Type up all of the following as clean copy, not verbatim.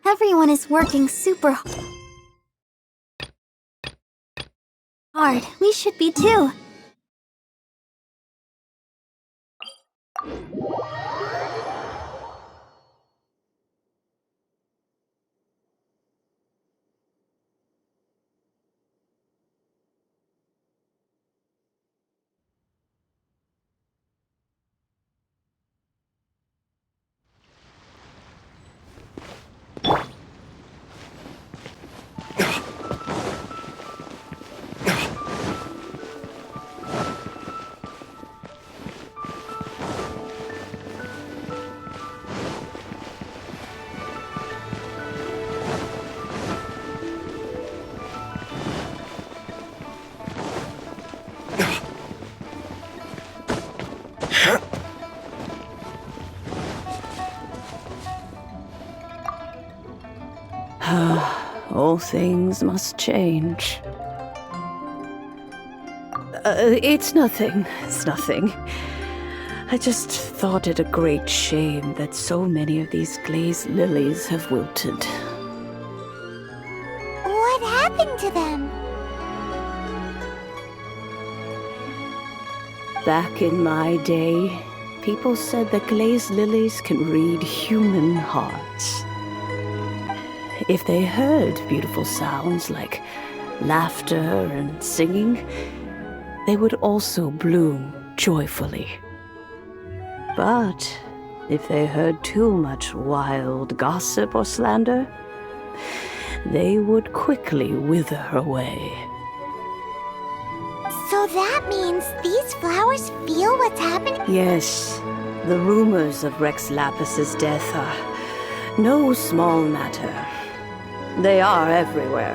Everyone is working super hard. We should be too. All things must change. It's nothing. I just thought it a great shame that so many of these glazed lilies have wilted. What happened to them? Back in my day, people said that glazed lilies can read human hearts. If they heard beautiful sounds like laughter and singing, they would also bloom joyfully. But if they heard too much wild gossip or slander, they would quickly wither away. So that means these flowers feel what's happening? Yes, the rumors of Rex Lapis's death are no small matter. They are everywhere.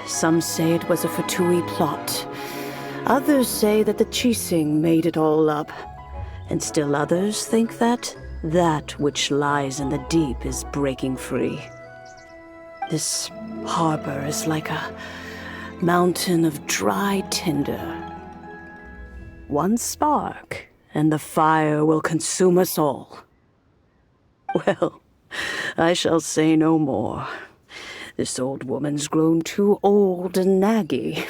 Some say it was a Fatui plot. Others say that the Chising made it all up. And still others think that which lies in the deep is breaking free. This harbor is like a mountain of dry tinder. One spark, and the fire will consume us all. Well, I shall say no more. This old woman's grown too old and naggy.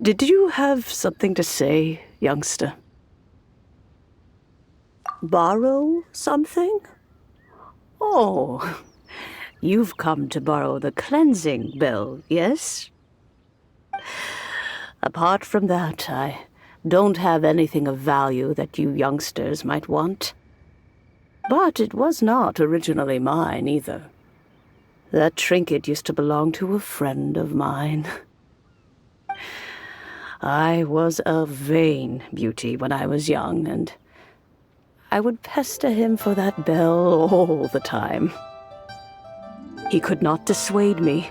Did you have something to say, youngster? Borrow something? Oh, you've come to borrow the cleansing bell, yes? Apart from that, I don't have anything of value that you youngsters might want. But it was not originally mine, either. That trinket used to belong to a friend of mine. I was a vain beauty when I was young, and I would pester him for that bell all the time. He could not dissuade me,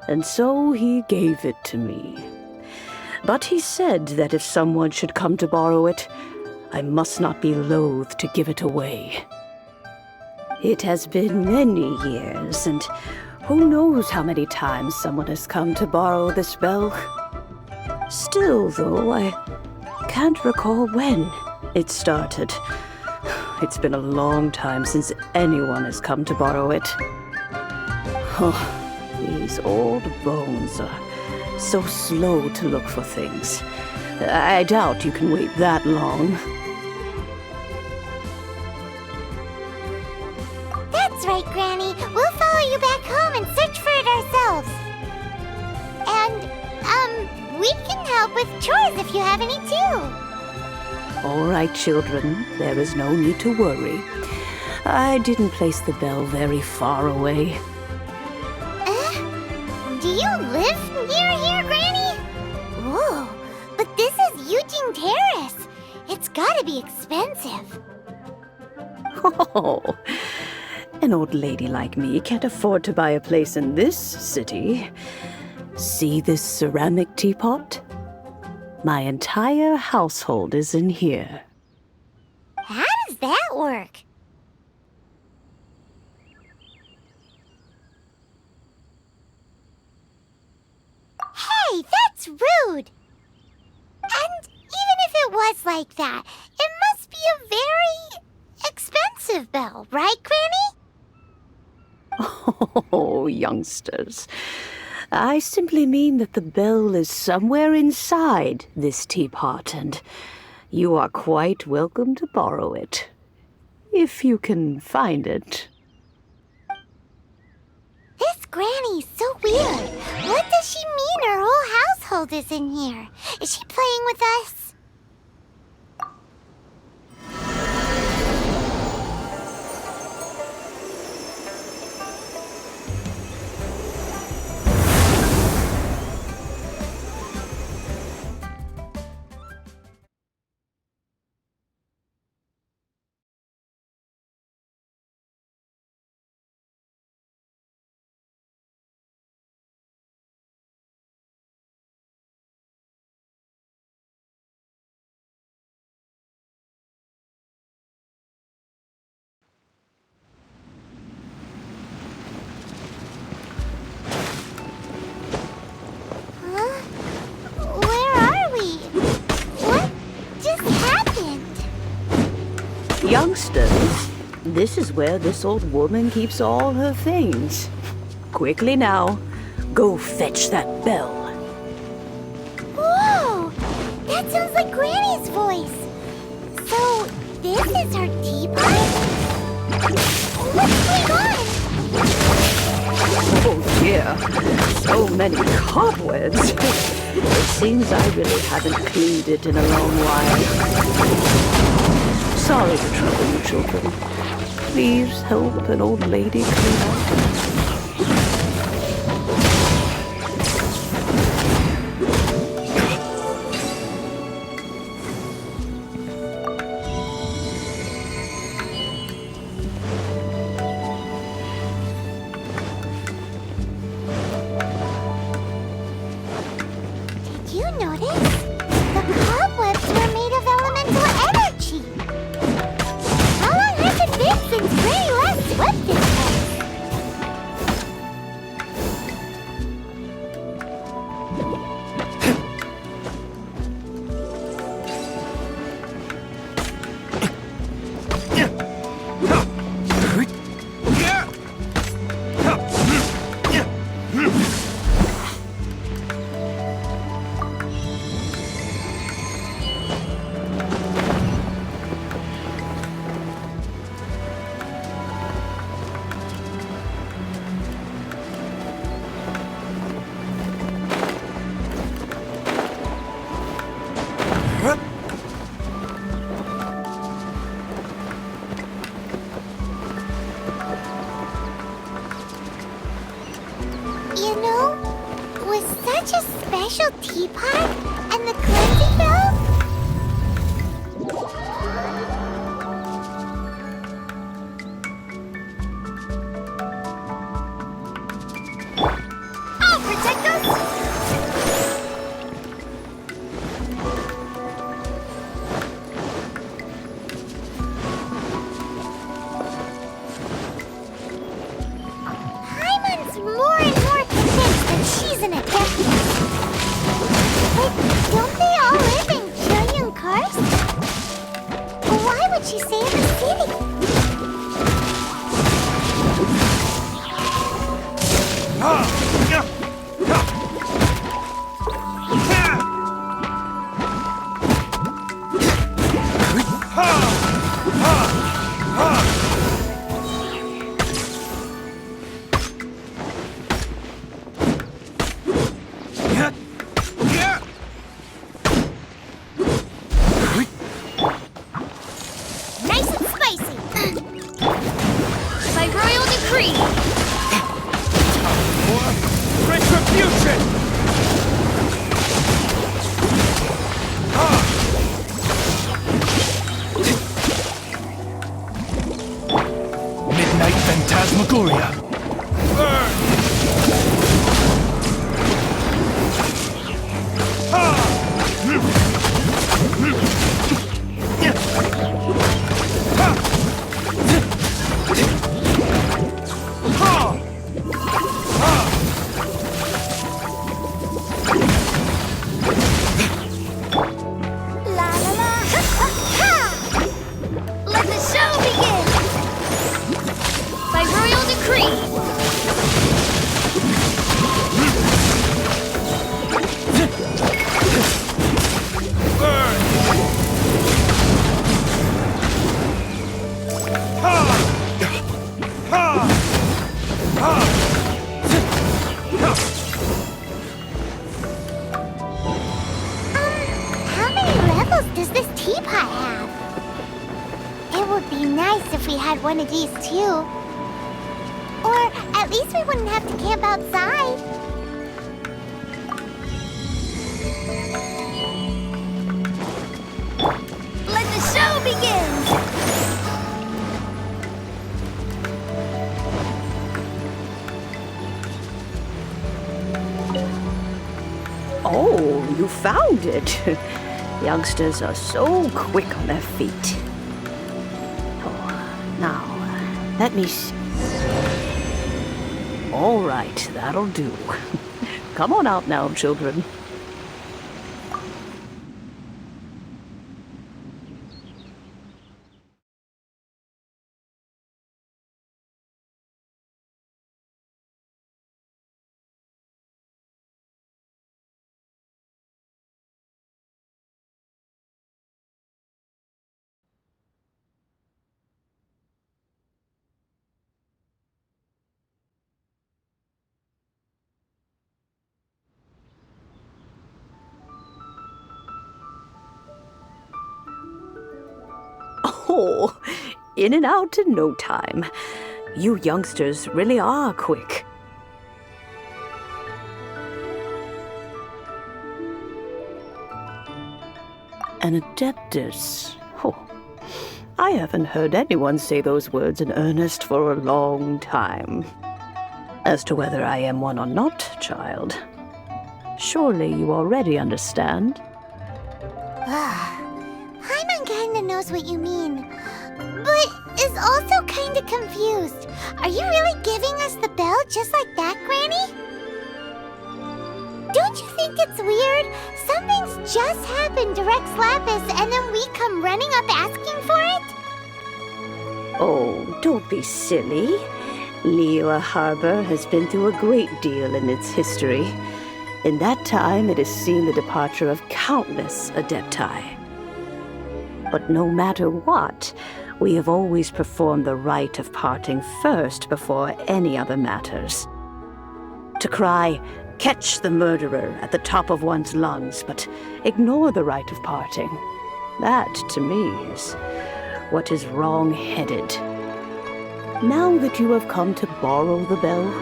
and so he gave it to me. But he said that if someone should come to borrow it, I must not be loath to give it away. It has been many years, and who knows how many times someone has come to borrow this bell. Still, though, I can't recall when it started. It's been a long time since anyone has come to borrow it. Oh, these old bones are so slow to look for things. I doubt you can wait that long. That's right, Granny. We'll follow you back home and search for it ourselves. And, we can help with chores if you have any too. All right, children. There is no need to worry. I didn't place the bell very far away. Do you live near here, Granny? Whoa, but this is Eugene Terrace. It's gotta be expensive. Oh, an old lady like me can't afford to buy a place in this city. See this ceramic teapot? My entire household is in here. How does that work? Hey, that's rude! And even if it was like that, it must be a very expensive bell, right, Granny? Oh, youngsters. I simply mean that the bell is somewhere inside this teapot, and you are quite welcome to borrow it. If you can find it. This Granny's so weird. What does she mean her whole household is in here? Is she playing with us? Huh? Where are we? What just happened? Youngsters, this is where this old woman keeps all her things. Quickly now, go fetch that bell. Whoa! That sounds like Granny's voice. So, this is her teapot? What's going on? Oh dear, so many cobwebs. It seems I really haven't cleaned it in a long while. Sorry to trouble you, children. Please help an old lady clean up. Did you notice? The cobwebs were made of elemental energy. How long has it been since Granny last swept this place? You know, with such a special teapot and the cleansing bell? I'll protect us! Paimon's more and more convinced that she's an adept. But don't they all live in Junyun Karst? Why would she stay in the city? Nice and spicy! By royal decree! Retribution! Midnight Phantasmagoria! Burn! La la la! Ha, ha, ha! Let the show begin! teapot have? It would be nice if we had one of these too. Or at least we wouldn't have to camp outside. Let the show begin! Oh, you found it. Youngsters are so quick on their feet. Oh, now, let me see. All right, that'll do. Come on out now, children. Oh, in and out in no time. You youngsters really are quick. An adeptus. Oh, I haven't heard anyone say those words in earnest for a long time. As to whether I am one or not, child, surely you already understand. Paimon kinda knows what you mean, but is also kinda confused. Are you really giving us the bell just like that, Granny? Don't you think it's weird? Something's just happened to Rex Lapis and then we come running up asking for it? Oh, don't be silly. Liyue Harbor has been through a great deal in its history. In that time, it has seen the departure of countless adepti. But no matter what, we have always performed the rite of parting first before any other matters. To cry, "Catch the murderer," at the top of one's lungs, but ignore the rite of parting. That, to me, is what is wrong-headed. Now that you have come to borrow the bell,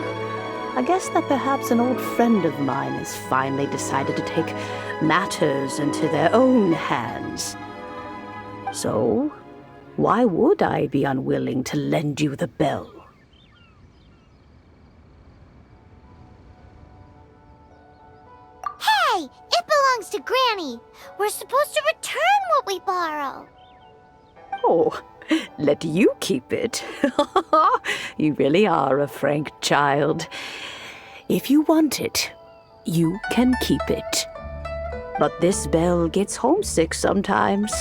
I guess that perhaps an old friend of mine has finally decided to take matters into their own hands. So, why would I be unwilling to lend you the bell? Hey, it belongs to Granny. We're supposed to return what we borrow. Oh, let you keep it. You really are a frank child. If you want it, you can keep it. But this bell gets homesick sometimes.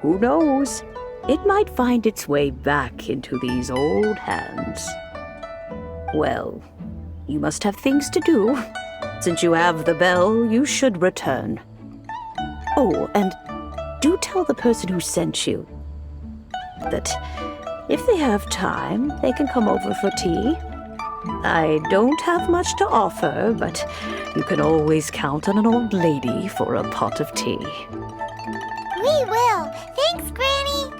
Who knows? It might find its way back into these old hands. Well, you must have things to do. Since you have the bell, you should return. Oh, and do tell the person who sent you that if they have time, they can come over for tea. I don't have much to offer, but you can always count on an old lady for a pot of tea. We will. Thanks, Granny.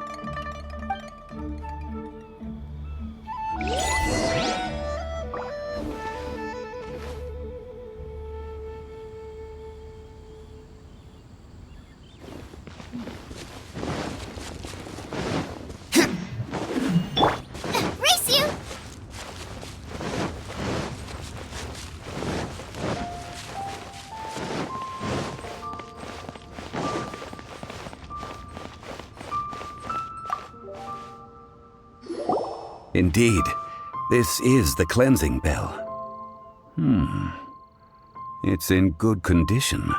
Race you! Indeed, this is the cleansing bell. It's in good condition.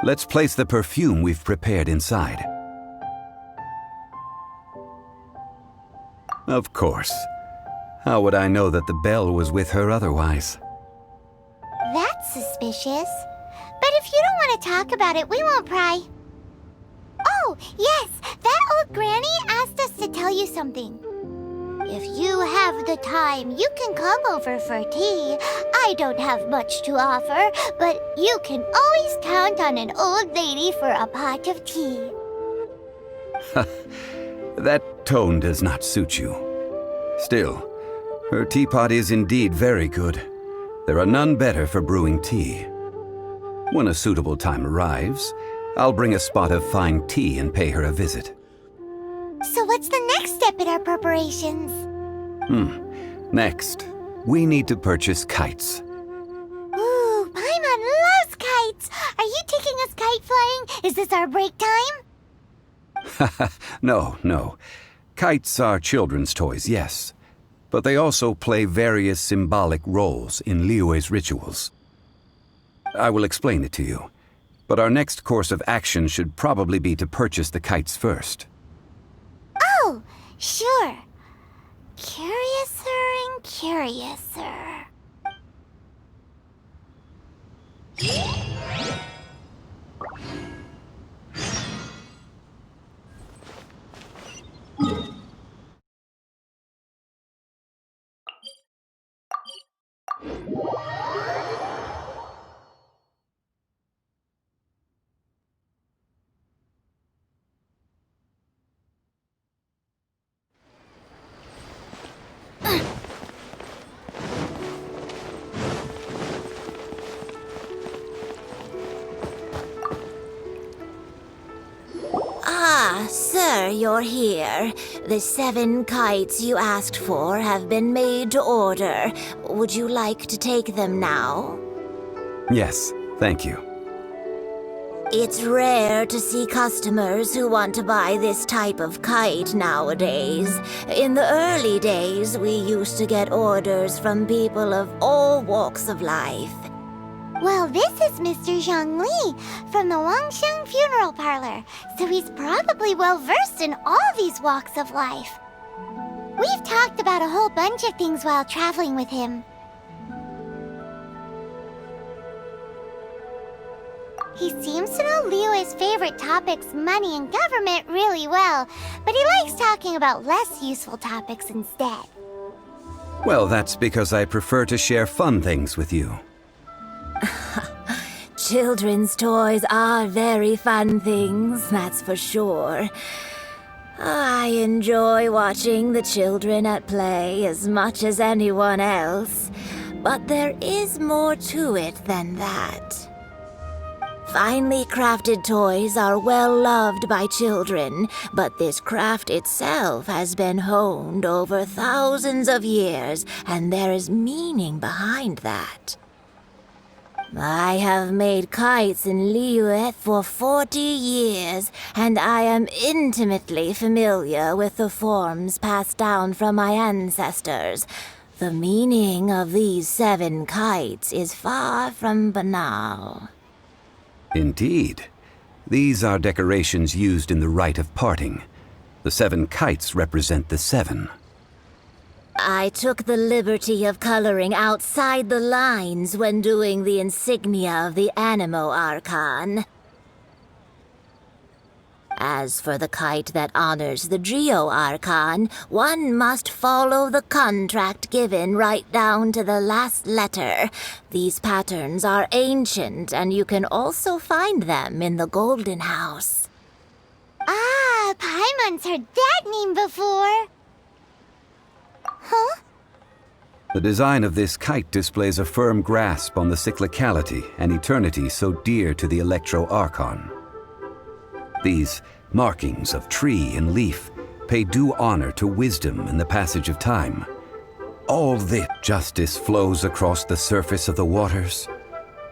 Let's place the perfume we've prepared inside. Of course. How would I know that the bell was with her otherwise? That's suspicious. But if you don't want to talk about it, we won't pry. Oh, yes, that old granny asked us to tell you something. If you have the time, you can come over for tea. I don't have much to offer, but you can always count on an old lady for a pot of tea. That tone does not suit you. Still, her teapot is indeed very good. There are none better for brewing tea. When a suitable time arrives, I'll bring a spot of fine tea and pay her a visit. So what's the next step in our preparations? Next, we need to purchase kites. Ooh, Paimon loves kites! Are you taking us kite flying? Is this our break time? No. Kites are children's toys, yes. But they also play various symbolic roles in Liyue's rituals. I will explain it to you. But our next course of action should probably be to purchase the kites first. Oh, sure. Curiouser and curiouser. Ah, sir, you're here. The 7 kites you asked for have been made to order. Would you like to take them now? Yes, thank you. It's rare to see customers who want to buy this type of kite nowadays. In the early days, we used to get orders from people of all walks of life. Well, this is Mr. Zhongli from the Wangsheng Funeral Parlor, so he's probably well-versed in all these walks of life. We've talked about a whole bunch of things while traveling with him. He seems to know Liyue's favorite topics, money and government, really well, but he likes talking about less useful topics instead. Well, that's because I prefer to share fun things with you. Children's toys are very fun things, that's for sure. I enjoy watching the children at play as much as anyone else, but there is more to it than that. Finely crafted toys are well loved by children, but this craft itself has been honed over thousands of years, and there is meaning behind that. I have made kites in Liyue for 40 years, and I am intimately familiar with the forms passed down from my ancestors. The meaning of these 7 kites is far from banal. Indeed. These are decorations used in the rite of parting. The 7 kites represent the 7. I took the liberty of coloring outside the lines when doing the insignia of the Animo Archon. As for the kite that honors the Geo Archon, one must follow the contract given right down to the last letter. These patterns are ancient, and you can also find them in the Golden House. Ah, Paimon's heard that name before. Huh? The design of this kite displays a firm grasp on the cyclicality and eternity so dear to the Electro Archon. These markings of tree and leaf pay due honor to wisdom and the passage of time. All this justice flows across the surface of the waters.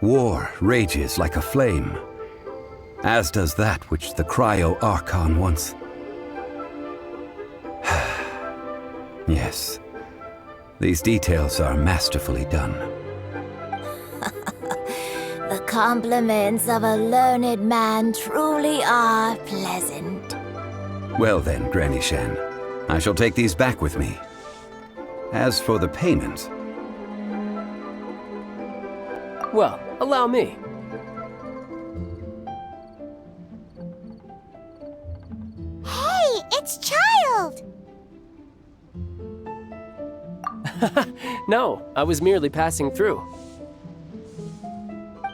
War rages like a flame, as does that which the Cryo Archon once... Yes, these details are masterfully done. The compliments of a learned man truly are pleasant. Well then, Granny Shan, I shall take these back with me. As for the payment... Well, allow me. Hey, it's Child! No, I was merely passing through.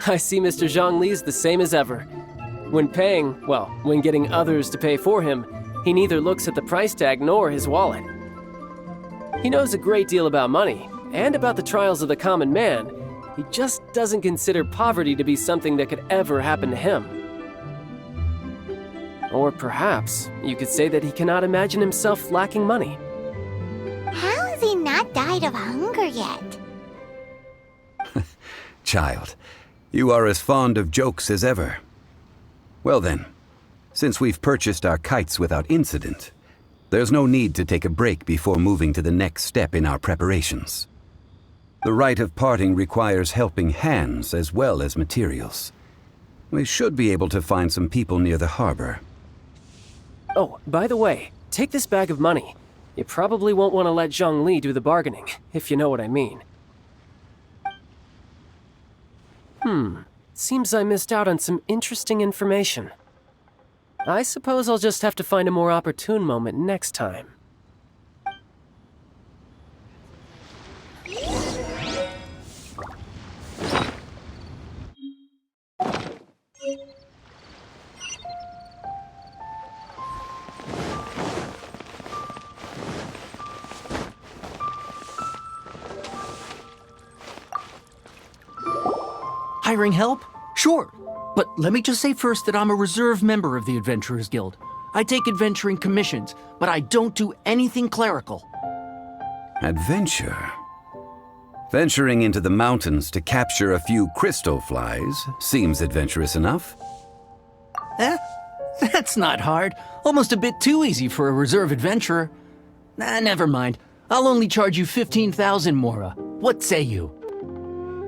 I see Mr. Zhongli's the same as ever. When getting others to pay for him, He neither looks at the price tag nor his wallet. He knows a great deal about money, and about the trials of the common man. He just doesn't consider poverty to be something that could ever happen to him. Or perhaps you could say that he cannot imagine himself lacking money. How has he not died of hunger yet? Child, you are as fond of jokes as ever. Well then, since we've purchased our kites without incident, there's no need to take a break before moving to the next step in our preparations. The rite of parting requires helping hands as well as materials. We should be able to find some people near the harbor. Oh, by the way, take this bag of money. You probably won't want to let Zhongli do the bargaining, if you know what I mean. Seems I missed out on some interesting information. I suppose I'll just have to find a more opportune moment next time. Hiring help? Sure. But let me just say first that I'm a reserve member of the Adventurers Guild. I take adventuring commissions, but I don't do anything clerical. Adventure? Venturing into the mountains to capture a few crystal flies seems adventurous enough. That's not hard. Almost a bit too easy for a reserve adventurer. Never mind. I'll only charge you 15,000 Mora. What say you?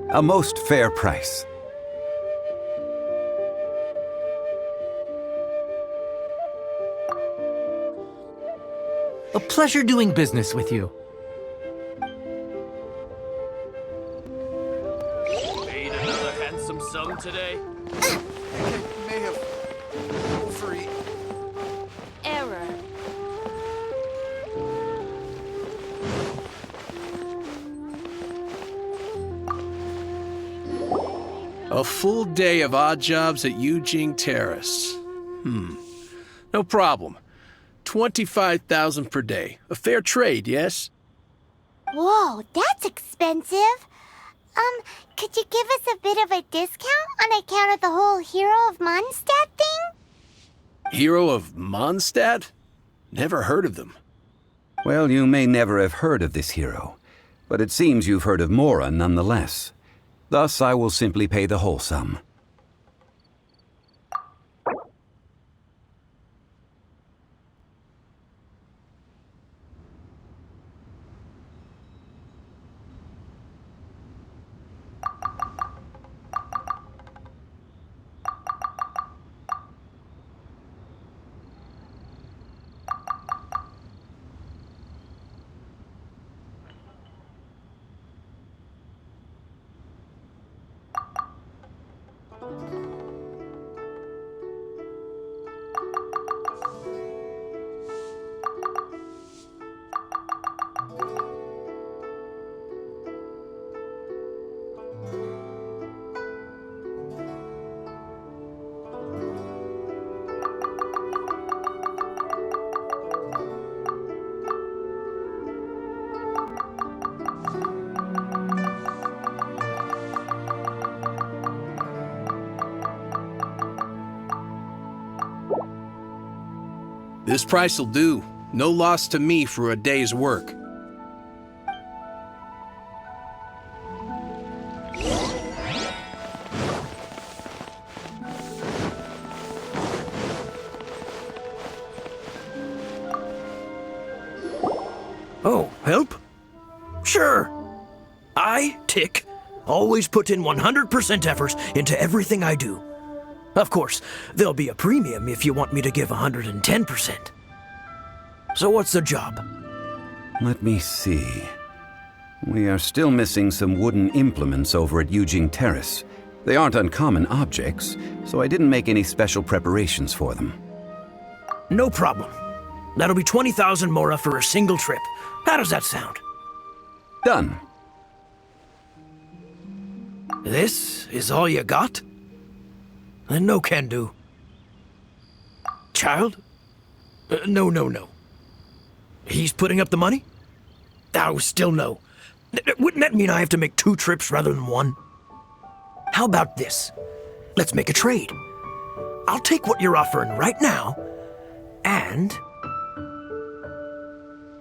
A most fair price. A pleasure doing business with you. Made another handsome sum today. May have overeaten. Error. A full day of odd jobs at Yujing Terrace. No problem. 25,000 per day. A fair trade, yes? Whoa, that's expensive. Could you give us a bit of a discount on account of the whole Hero of Mondstadt thing? Hero of Mondstadt? Never heard of them. Well, you may never have heard of this hero, but it seems you've heard of Mora nonetheless. Thus, I will simply pay the whole sum. This price'll do. No loss to me for a day's work. Oh, help? Sure. I, Tick, always put in 100% effort into everything I do. Of course, there'll be a premium if you want me to give 110%. So what's the job? Let me see. We are still missing some wooden implements over at Yujing Terrace. They aren't uncommon objects, so I didn't make any special preparations for them. No problem. That'll be 20,000 Mora for a single trip. How does that sound? Done. This is all you got? Then no can do. Child, No. He's putting up the money? Oh, still no. Wouldn't that mean I have to make 2 trips rather than 1? How about this? Let's make a trade. I'll take what you're offering right now, and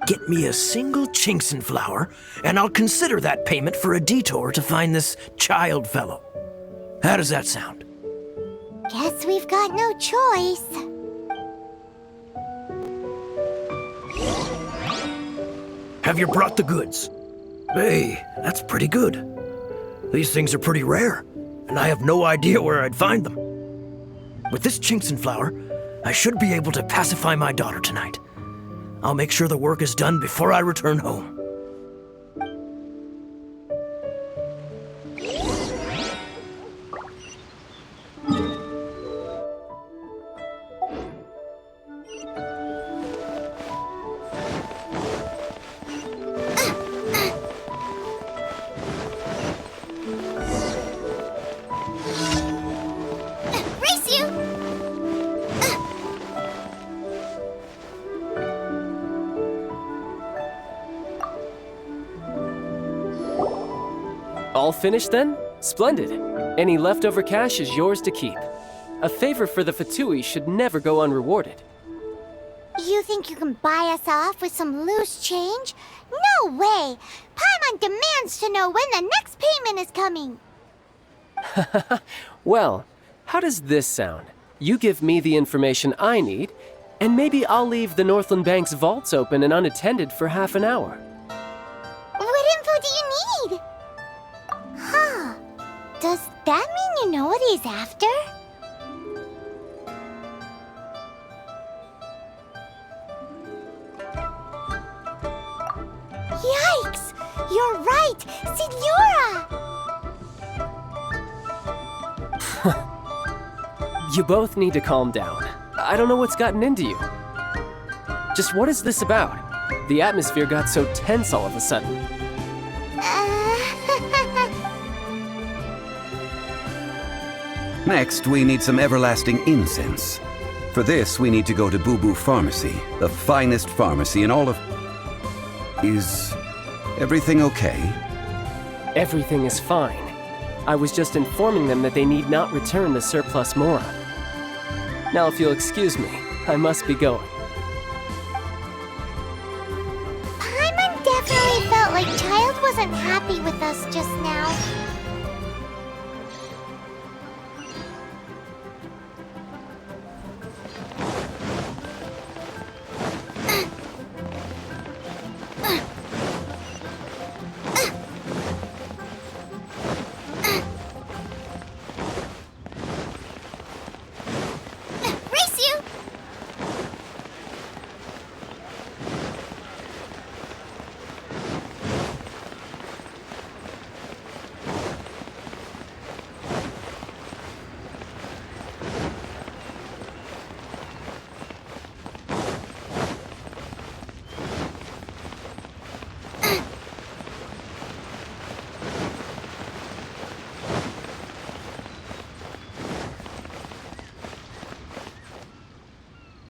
get me a single Chinkson flower, and I'll consider that payment for a detour to find this child fellow. How does that sound? Guess we've got no choice. Have you brought the goods? Hey, that's pretty good. These things are pretty rare, and I have no idea where I'd find them. With this Chinkson flower, I should be able to pacify my daughter tonight. I'll make sure the work is done before I return home. Race you! All finished then? Splendid. Any leftover cash is yours to keep. A favor for the Fatui should never go unrewarded. You think you can buy us off with some loose change? No way! Paimon demands to know when the next payment is coming. Well, how does this sound? You give me the information I need, and maybe I'll leave the Northland Bank's vaults open and unattended for half an hour. What info do you need? Huh. Does that mean you know what he's after? Yikes! You're right! Signora! You both need to calm down. I don't know what's gotten into you. Just what is this about? The atmosphere got so tense all of a sudden. Next, we need some everlasting incense. For this, we need to go to Boo Boo Pharmacy, the finest pharmacy in all of... Is everything okay? Everything is fine. I was just informing them that they need not return the surplus Mora. Now, if you'll excuse me, I must be going. Paimon definitely felt like Child wasn't happy with us just now.